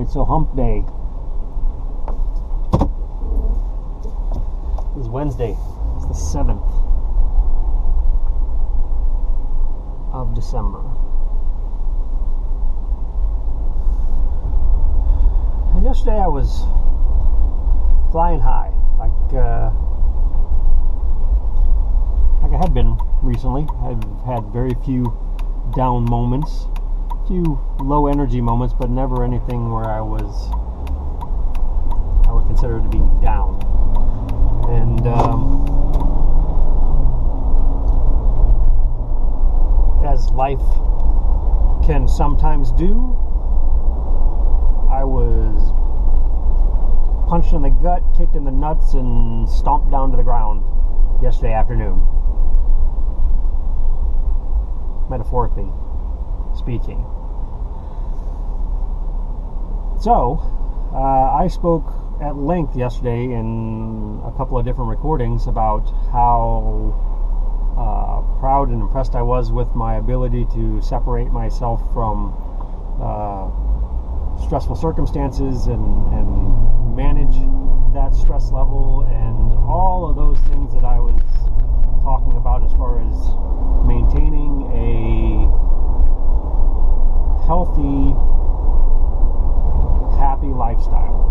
Alright, so hump day. This is Wednesday. It's the 7th of December. And yesterday I was flying high, like I had been recently. I've had very few down moments, few low energy moments, but never anything where I would consider to be down. And as life can sometimes do, I was punched in the gut, kicked in the nuts, and stomped down to the ground yesterday afternoon. Metaphorically speaking. So, I spoke at length yesterday in a couple of different recordings about how proud and impressed I was with my ability to separate myself from stressful circumstances and manage that stress level, and all of those things that I was talking about as far as maintaining a healthy, happy lifestyle.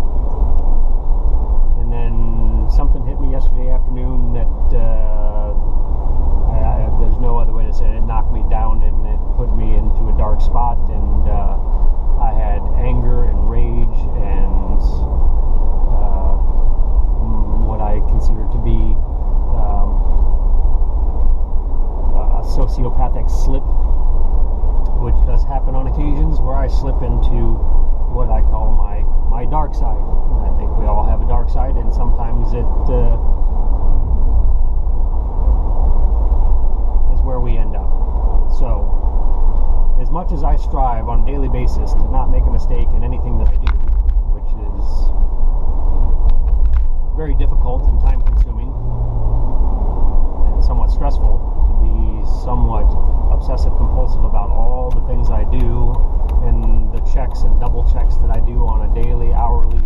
And then something hit me yesterday afternoon that there's no other way to say it. It knocked me down and it put me into a dark spot, and I had anger and rage and what I consider to be a sociopathic slip, which does happen on occasions, where I slip into what I call my dark side. I think we all have a dark side, and sometimes it is where we end up. So, as much as I strive on a daily basis to not make a mistake in anything that I do, which is very difficult and time consuming and somewhat stressful, to be somewhat obsessive compulsive about all the things I do and the checks and double checks that I do on a daily, hourly,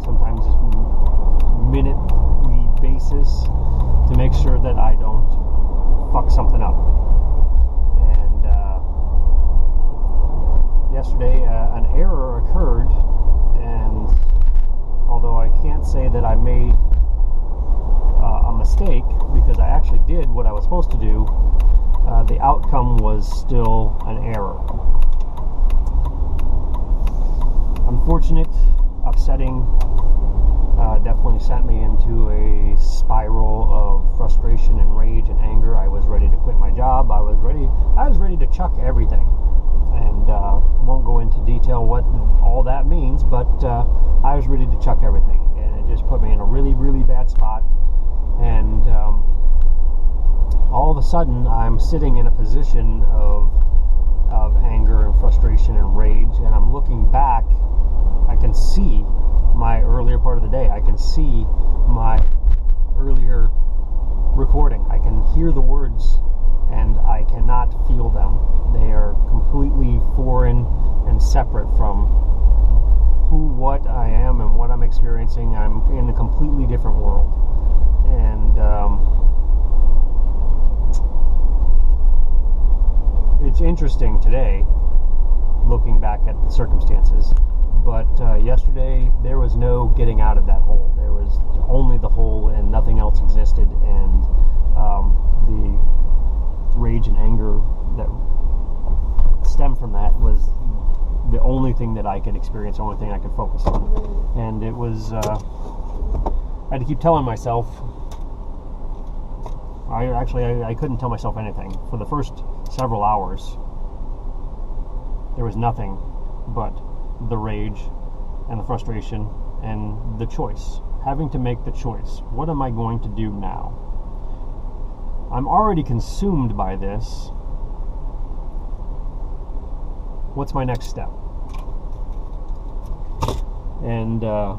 sometimes minutely basis to make sure that I don't fuck something up. And yesterday an error occurred, and although I can't say that I made a mistake, because I actually did what I was supposed to do, the outcome was still an error. Unfortunate, upsetting, definitely sent me into a spiral of frustration and rage and anger. I was ready to quit my job. I was ready to chuck everything. And won't go into detail what all that means, but I was ready to chuck everything. And it just put me in a really, really bad spot. And all of a sudden, I'm sitting in a position of anger and frustration and rage, and I'm looking back. I can see my earlier part of the day. I can see my earlier recording. I can hear the words, and I cannot feel them. They are completely foreign and separate from what I am and what I'm experiencing. I'm in a completely different world. And it's interesting today, looking back at the circumstances, but yesterday there was no getting out of that hole. There was only the hole and nothing else existed, and the rage and anger that stemmed from that was the only thing that I could experience, the only thing I could focus on. And it was, I had to keep telling myself, I couldn't tell myself anything. For the first several hours, there was nothing but the rage and the frustration and the choice. Having to make the choice. What am I going to do now? I'm already consumed by this. What's my next step? And it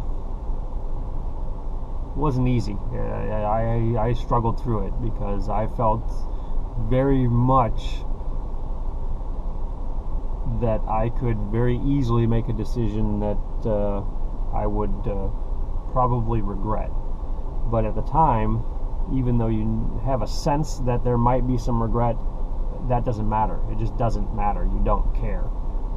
wasn't easy. I struggled through it because I felt very much that I could very easily make a decision that I would probably regret. But at the time, even though you have a sense that there might be some regret, that doesn't matter. It just doesn't matter. You don't care.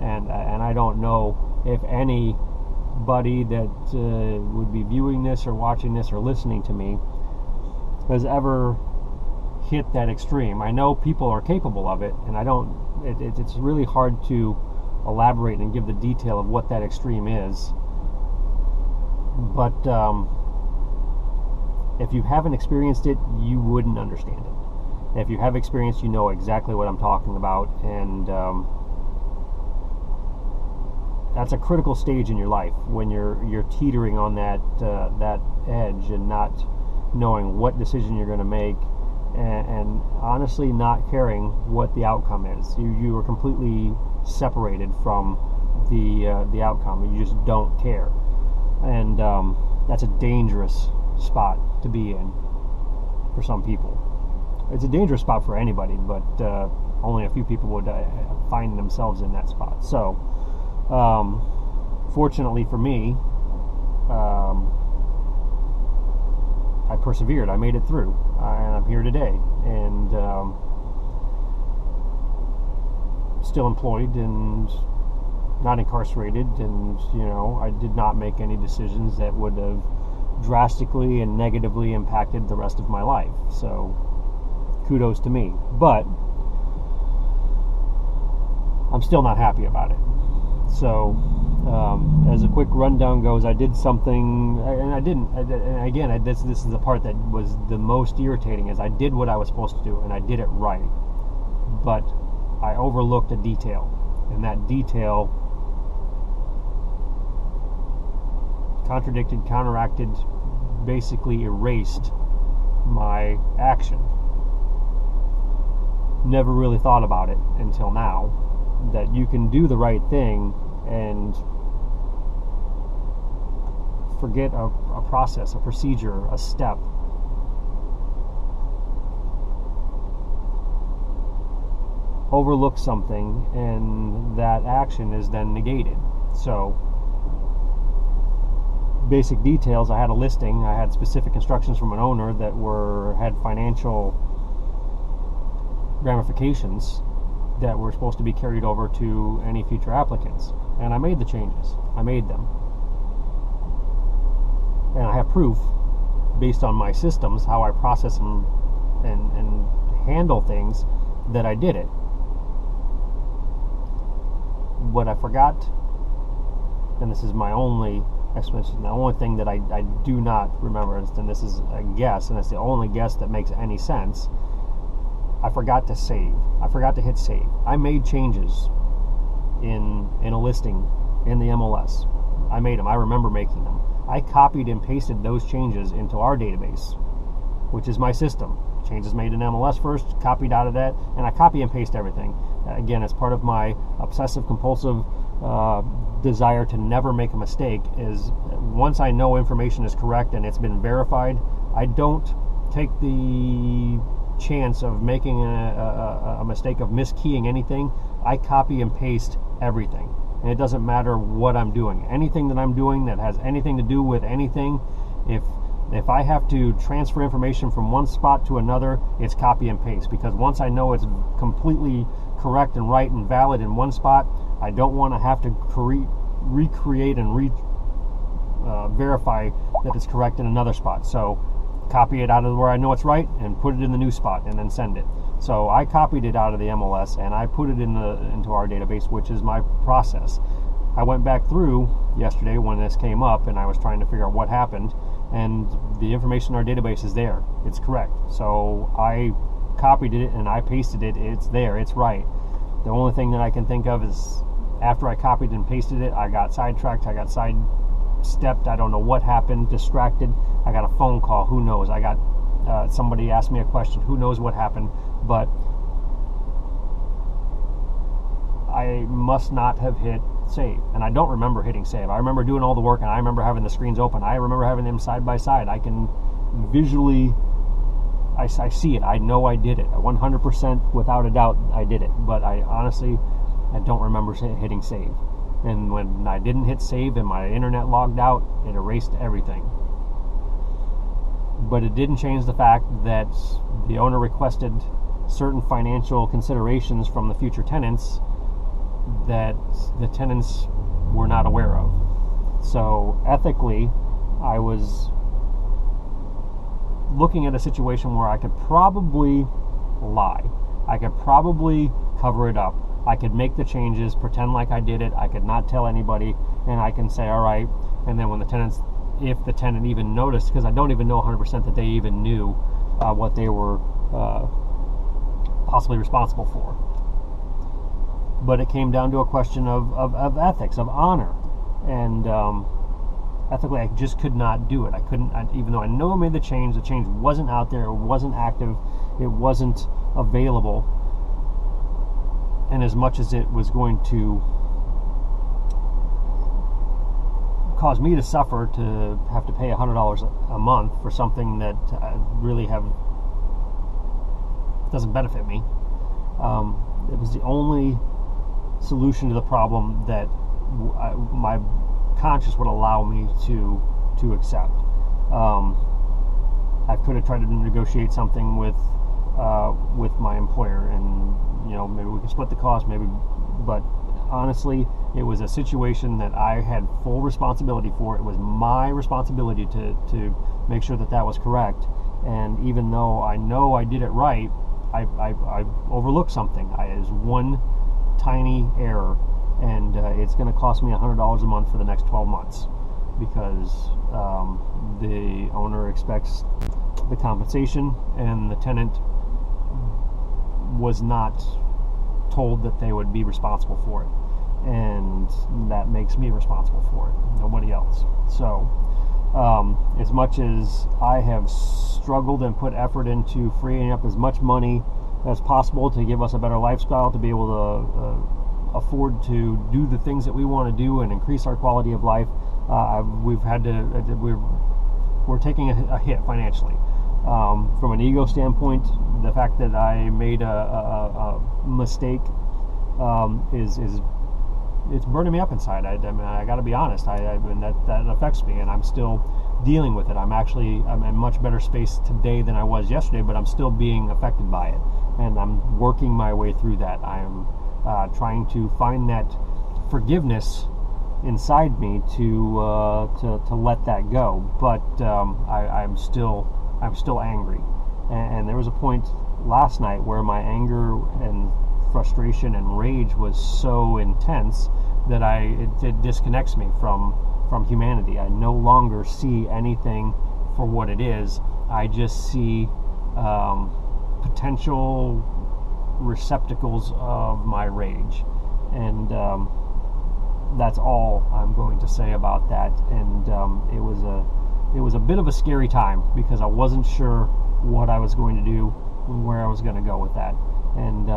And I don't know if anybody that would be viewing this or watching this or listening to me has ever hit that extreme. I know people are capable of it, and it's really hard to elaborate and give the detail of what that extreme is. But if you haven't experienced it, you wouldn't understand it. If you have experienced, you know exactly what I'm talking about, and that's a critical stage in your life when you're teetering on that edge and not knowing what decision you're going to make, and honestly not caring what the outcome is. You are completely separated from the outcome. You just don't care, and that's a dangerous spot to be in for some people. It's a dangerous spot for anybody, but only a few people would find themselves in that spot. So fortunately for me, I persevered. I made it through, and I'm here today, and still employed and not incarcerated, and I did not make any decisions that would have drastically and negatively impacted the rest of my life. So kudos to me, but I'm still not happy about it. So as a quick rundown goes, I did something, and I didn't, and again, this is the part that was the most irritating, is I did what I was supposed to do, and I did it right, but I overlooked a detail, and that detail contradicted, counteracted, basically erased my action. Never really thought about it until now, that you can do the right thing and forget a process, a procedure, a step. Overlook something, and that action is then negated. So basic details, I had a listing, I had specific instructions from an owner that had financial ramifications that were supposed to be carried over to any future applicants, and I made the changes. I made them, and I have proof based on my systems, how I process and handle things, that I did it. What I forgot, and this is my only explanation, the only thing that I do not remember, and this is a guess, and it's the only guess that makes any sense, I forgot to save. I forgot to hit save. I made changes in a listing in the MLS. I made them. I remember making them. I copied and pasted those changes into our database, which is my system. Changes made in MLS first, copied out of that, and I copy and paste everything. Again, it's part of my obsessive compulsive desire to never make a mistake. Is once I know information is correct and it's been verified, I don't take the chance of making a mistake, of miskeying anything. I copy and paste everything, and it doesn't matter what I'm doing. Anything that I'm doing that has anything to do with anything, if I have to transfer information from one spot to another, it's copy and paste, because once I know it's completely correct and right and valid in one spot, I don't want to have to recreate and verify that it's correct in another spot. So copy it out of where I know it's right and put it in the new spot and then send it. So I copied it out of the MLS and I put it into our database, which is my process. I went back through yesterday when this came up and I was trying to figure out what happened, and the information in our database is there. It's correct. So I copied it and I pasted it. It's there. It's right. The only thing that I can think of is after I copied and pasted it, I got sidetracked. I got sidestepped. I don't know what happened. Distracted. I got a phone call. Who knows? I got somebody asked me a question. Who knows what happened? But I must not have hit save, and I don't remember hitting save. I remember doing all the work, and I remember having the screens open. I remember having them side by side. I can visually, I see it. I know I did it 100% without a doubt. I did it, but I honestly I don't remember hitting save. And when I didn't hit save and my internet logged out, it erased everything. But it didn't change the fact that the owner requested certain financial considerations from the future tenants that the tenants were not aware of. So ethically, I was looking at a situation where I could probably lie. I could probably cover it up. I could make the changes, pretend like I did it. I could not tell anybody, and I can say, all right. And then when the tenants, if the tenant even noticed, because I don't even know 100% that they even knew what they were possibly responsible for. But it came down to a question of ethics, of honor. And ethically, I just could not do it. I couldn't, even though I know I made the change wasn't out there, it wasn't active, it wasn't available. And as much as it was going to cause me to suffer to have to pay $100 a month for something that I really doesn't benefit me, it was the only solution to the problem that my conscience would allow me to accept. I could have tried to negotiate something with my employer, and maybe we could split the cost, but honestly, it was a situation that I had full responsibility for. It was my responsibility to make sure that was correct. And even though I know I did it right, I overlooked something. It was one tiny error, and it's going to cost me $100 a month for the next 12 months because the owner expects the compensation, and the tenant was not told that they would be responsible for it, and that makes me responsible for it, nobody else. So as much as I have struggled and put effort into freeing up as much money as possible to give us a better lifestyle, to be able to afford to do the things that we want to do and increase our quality of life, we're taking a hit financially. From an ego standpoint, the fact that I made a mistake it's burning me up inside. I mean, I got to be honest. That affects me, and I'm still dealing with it. I'm in much better space today than I was yesterday, but I'm still being affected by it, and I'm working my way through that. I am trying to find that forgiveness inside me to let that go. But I'm still angry, and there was a point last night where my anger and frustration and rage was so intense that it disconnects me from humanity. I no longer see anything for what it is. I just see potential receptacles of my rage, and that's all I'm going to say about that. And it was a bit of a scary time because I wasn't sure what I was going to do, where I was going to go with that, and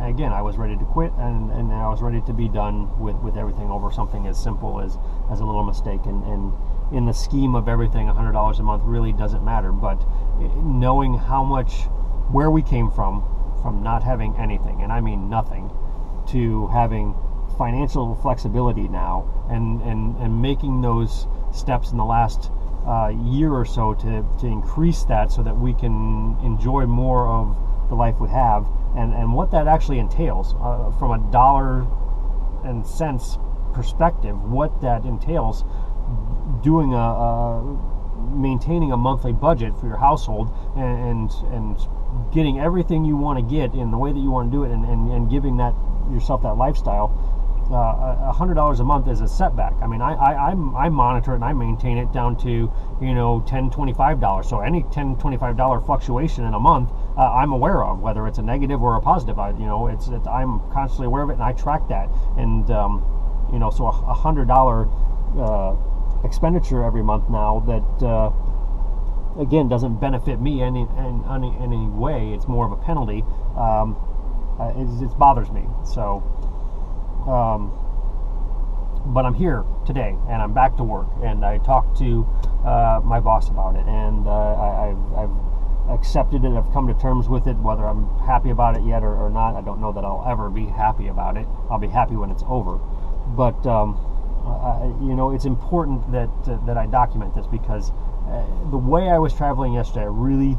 again, I was ready to quit, and I was ready to be done with everything over something as simple as a little mistake. And in the scheme of everything, $100 a month really doesn't matter. But knowing where we came from not having anything, and I mean nothing, to having financial flexibility now, and making those steps in the last year or so to increase that so that we can enjoy more of the life we have, and what that actually entails from a dollar and cents perspective, what that entails, doing maintaining a monthly budget for your household, and getting everything you want to get in the way that you want to do it, and giving yourself that lifestyle. $100 a month is a setback. I mean, I monitor it and I maintain it down to $10, $25. So any $10, $25 fluctuation in a month, I'm aware of, whether it's a negative or a positive. I'm constantly aware of it, and I track that. And so a $100 expenditure every month now that again doesn't benefit me in any way. It's more of a penalty. It bothers me. So. But I'm here today, and I'm back to work, and I talked to my boss about it, and I've accepted it. I've come to terms with it. Whether I'm happy about it yet or not, I don't know that I'll ever be happy about it. I'll be happy when it's over. But it's important that I document this, because the way I was traveling yesterday, I really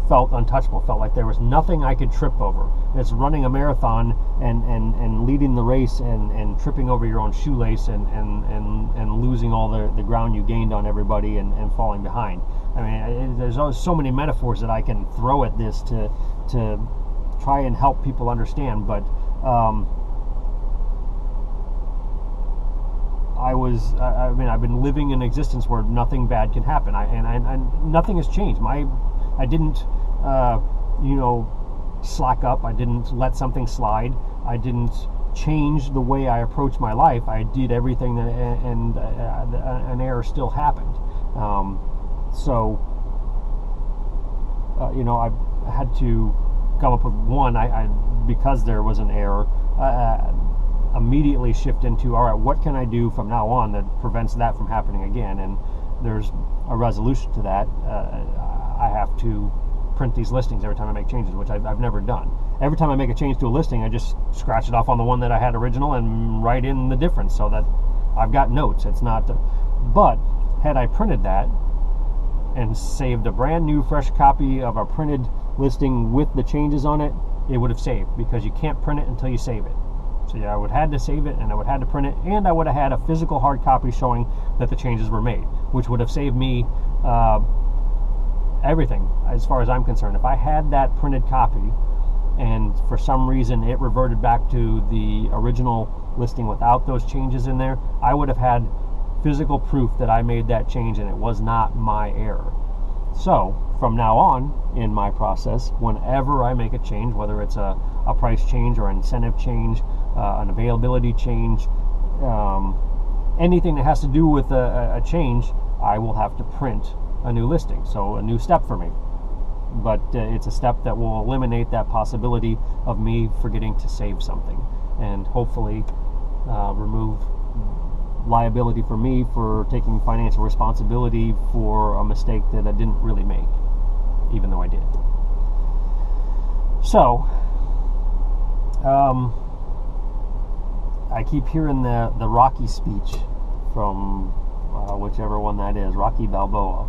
felt untouchable. Felt like there was nothing I could trip over. It's running a marathon and leading the race and tripping over your own shoelace and losing all the ground you gained on everybody and falling behind. I mean, there's always so many metaphors that I can throw at this to try and help people understand, but I've been living in existence where nothing bad can happen. And nothing has changed. I didn't, slack up. I didn't let something slide. I didn't change the way I approach my life. I did everything, and an error still happened. I had to come up with one. Because there was an error, immediately shift into, all right, what can I do from now on that prevents that from happening again? And there's a resolution to that. I have to print these listings every time I make changes, which I've never done. Every time I make a change to a listing, I just scratch it off on the one that I had original and write in the difference so that I've got notes. It's not, but had I printed that and saved a brand new fresh copy of a printed listing with the changes on it, it would have saved, because you can't print it until you save it. So yeah, I would have had to save it, and I would have had to print it, and I would have had a physical hard copy showing that the changes were made, which would have saved me everything as far as I'm concerned. If I had that printed copy and for some reason it reverted back to the original listing without those changes in there, I would have had physical proof that I made that change and it was not my error. So from now on in my process, whenever I make a change, whether it's a price change or an incentive change, an availability change, anything that has to do with a change, I will have to print a new listing. So a new step for me. But it's a step that will eliminate that possibility of me forgetting to save something, and hopefully remove liability for me for taking financial responsibility for a mistake that I didn't really make, even though I did. So I keep hearing the Rocky speech from whichever one that is, Rocky Balboa,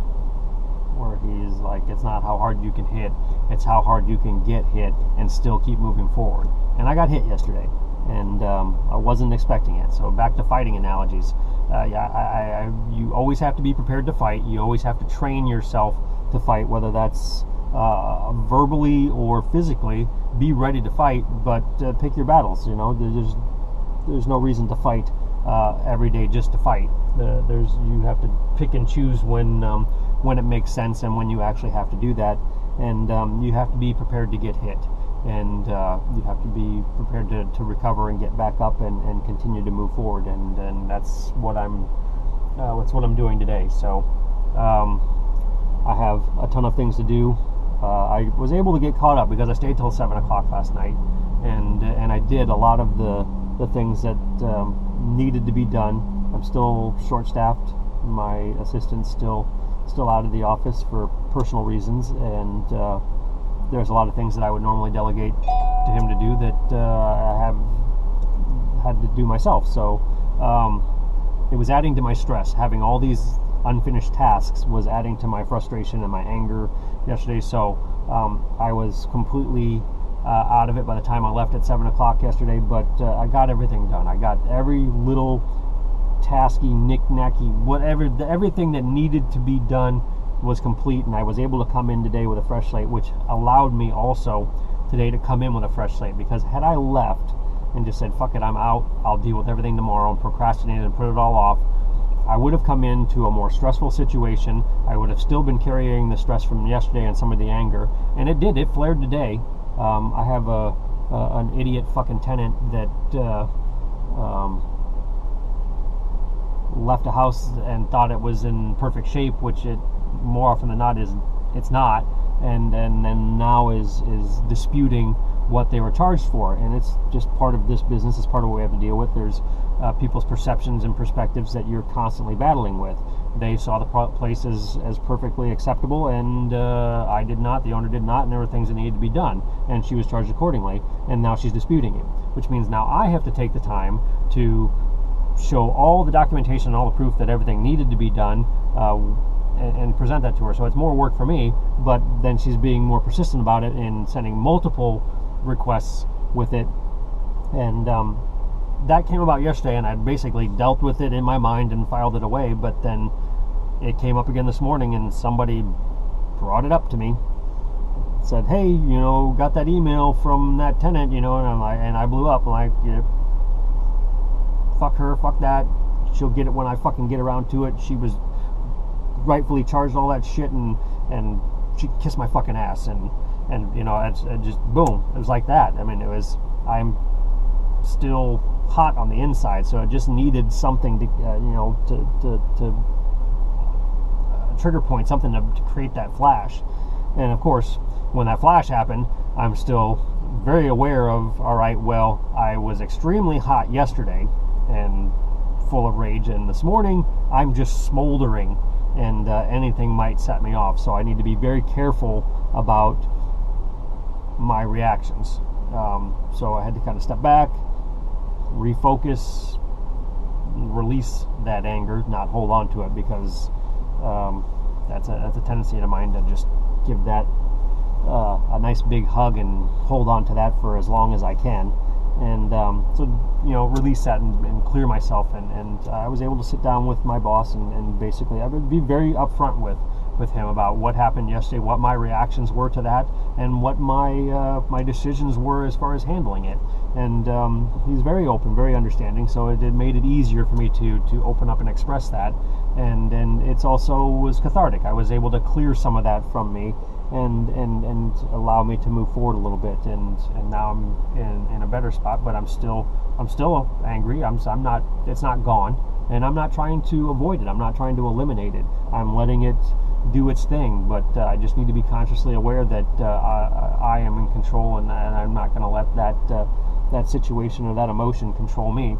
where he's like, it's not how hard you can hit, it's how hard you can get hit and still keep moving forward. And I got hit yesterday, and I wasn't expecting it. So back to fighting analogies. You always have to be prepared to fight. You always have to train yourself to fight, whether that's verbally or physically. Be ready to fight, but pick your battles. There's no reason to fight every day just to fight. You have to pick and choose when it makes sense and when you actually have to do that, and you have to be prepared to get hit, and you have to be prepared to recover and get back up and continue to move forward, and that's what I'm doing today. So I have a ton of things to do. I was able to get caught up because I stayed till 7 o'clock last night, and I did a lot of the things that needed to be done. I'm still short-staffed. My assistant's still out of the office for personal reasons, and there's a lot of things that I would normally delegate to him to do that I have had to do myself. So it was adding to my stress. Having all these unfinished tasks was adding to my frustration and my anger yesterday. So I was completely out of it by the time I left at 7 o'clock yesterday, but I got everything done. I got every little tasky, knick-knacky, whatever, everything that needed to be done was complete, and I was able to come in today with a fresh slate, which allowed me also today to come in with a fresh slate, because had I left and just said, fuck it, I'm out, I'll deal with everything tomorrow, and procrastinated and put it all off, I would have come into a more stressful situation. I would have still been carrying the stress from yesterday and some of the anger, and it flared today. I have an idiot fucking tenant that left a house and thought it was in perfect shape, which it more often than not it's not, and then now is disputing what they were charged for. And it's just part of this business. It's part of what we have to deal with. There's people's perceptions and perspectives that you're constantly battling with. They saw the place as perfectly acceptable, and I did not, the owner did not, and there were things that needed to be done, and she was charged accordingly, and now she's disputing it, which means now I have to take the time to show all the documentation and all the proof that everything needed to be done, and present that to her. So it's more work for me, but then she's being more persistent about it and sending multiple requests with it, and that came about yesterday, and I basically dealt with it in my mind and filed it away. But then it came up again this morning, and somebody brought it up to me, said, "Hey, got that email from that tenant, and I'm like, and I blew up. I'm like, fuck her, fuck that. She'll get it when I fucking get around to it. She was rightfully charged all that shit, and she kissed my fucking ass, and it just boom, it was like that. I mean, I'm still hot on the inside, so it just needed something to trigger point, something to create that flash. And of course, when that flash happened, I'm still very aware of, all right, well, I was extremely hot yesterday and full of rage, and this morning I'm just smoldering, and anything might set me off. So I need to be very careful about my reactions. So I had to kind of step back, refocus, release that anger, not hold on to it, because that's a tendency of mine to just give that a nice big hug and hold on to that for as long as I can, and so release that and clear myself, and I was able to sit down with my boss and basically I would be very upfront with him about what happened yesterday, what my reactions were to that, and what my decisions were as far as handling it. And he's very open, very understanding, so it made it easier for me to open up and express that. And it's also was cathartic. I was able to clear some of that from me and allow me to move forward a little bit. And now I'm in a better spot, but I'm still angry. I'm not. It's not gone, and I'm not trying to avoid it. I'm not trying to eliminate it. I'm letting it do its thing, but I just need to be consciously aware that I am in control, and I'm not going to let that situation or that emotion control me.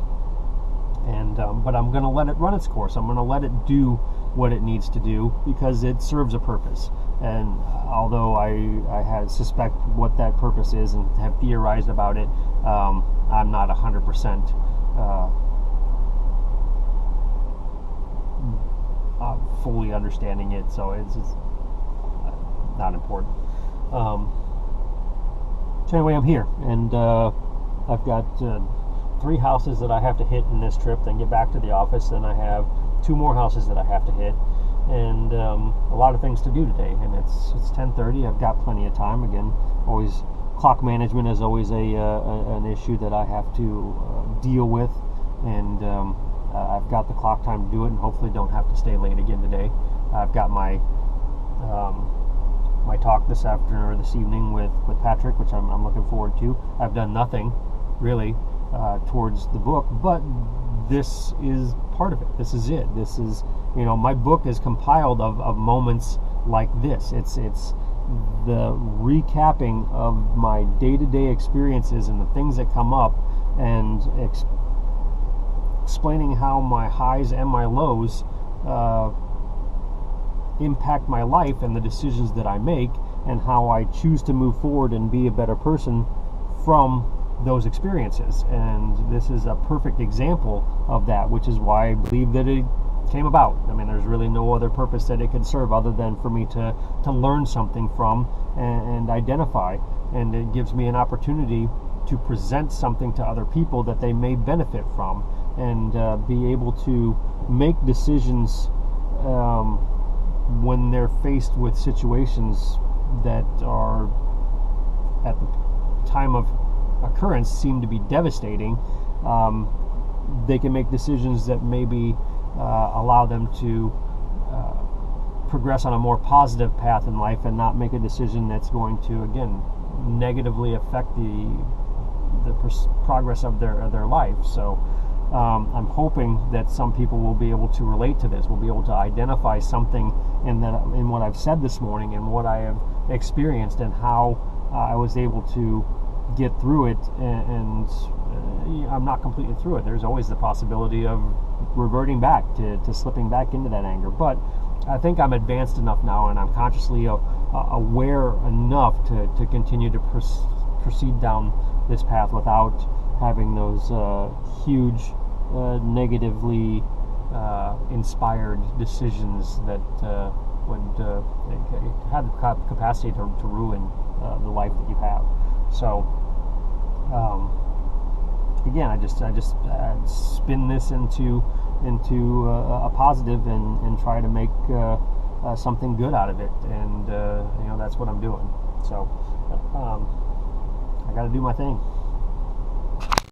And but I'm going to let it run its course. I'm going to let it do what it needs to do, because it serves a purpose. And although I suspect what that purpose is and have theorized about it, I'm not 100% fully understanding it, so it's not important. So anyway, I'm here, and I've got 3 houses that I have to hit in this trip, then get back to the office. Then I have 2 more houses that I have to hit, and a lot of things to do today. And it's 10:30. I've got plenty of time. Again, always clock management is always an issue that I have to deal with, and I've got the clock time to do it, and hopefully don't have to stay late again today. I've got my talk this afternoon or this evening with Patrick, which I'm looking forward to. I've done nothing really towards the book, but this is part of it. This is it. This is, my book is compiled of moments like this. It's the recapping of my day-to-day experiences and the things that come up, and explaining how my highs and my lows impact my life and the decisions that I make, and how I choose to move forward and be a better person from those experiences. And this is a perfect example of that, which is why I believe that it came about. I mean, there's really no other purpose that it could serve other than for me to learn something from and identify, and it gives me an opportunity to present something to other people that they may benefit from, and be able to make decisions when they're faced with situations that are at the time of occurrence seem to be devastating. They can make decisions that maybe allow them to progress on a more positive path in life, and not make a decision that's going to, again, negatively affect the progress of their life. So I'm hoping that some people will be able to relate to this, will be able to identify something in what I've said this morning and what I have experienced, and how I was able to get through it, and I'm not completely through it. There's always the possibility of reverting back to slipping back into that anger. But I think I'm advanced enough now, and I'm consciously aware enough to continue to proceed down this path without having those huge, negatively inspired decisions that would have the capacity to ruin the life that you have. So again, I just spin this into a positive and try to make something good out of it, and that's what I'm doing. So I got to do my thing.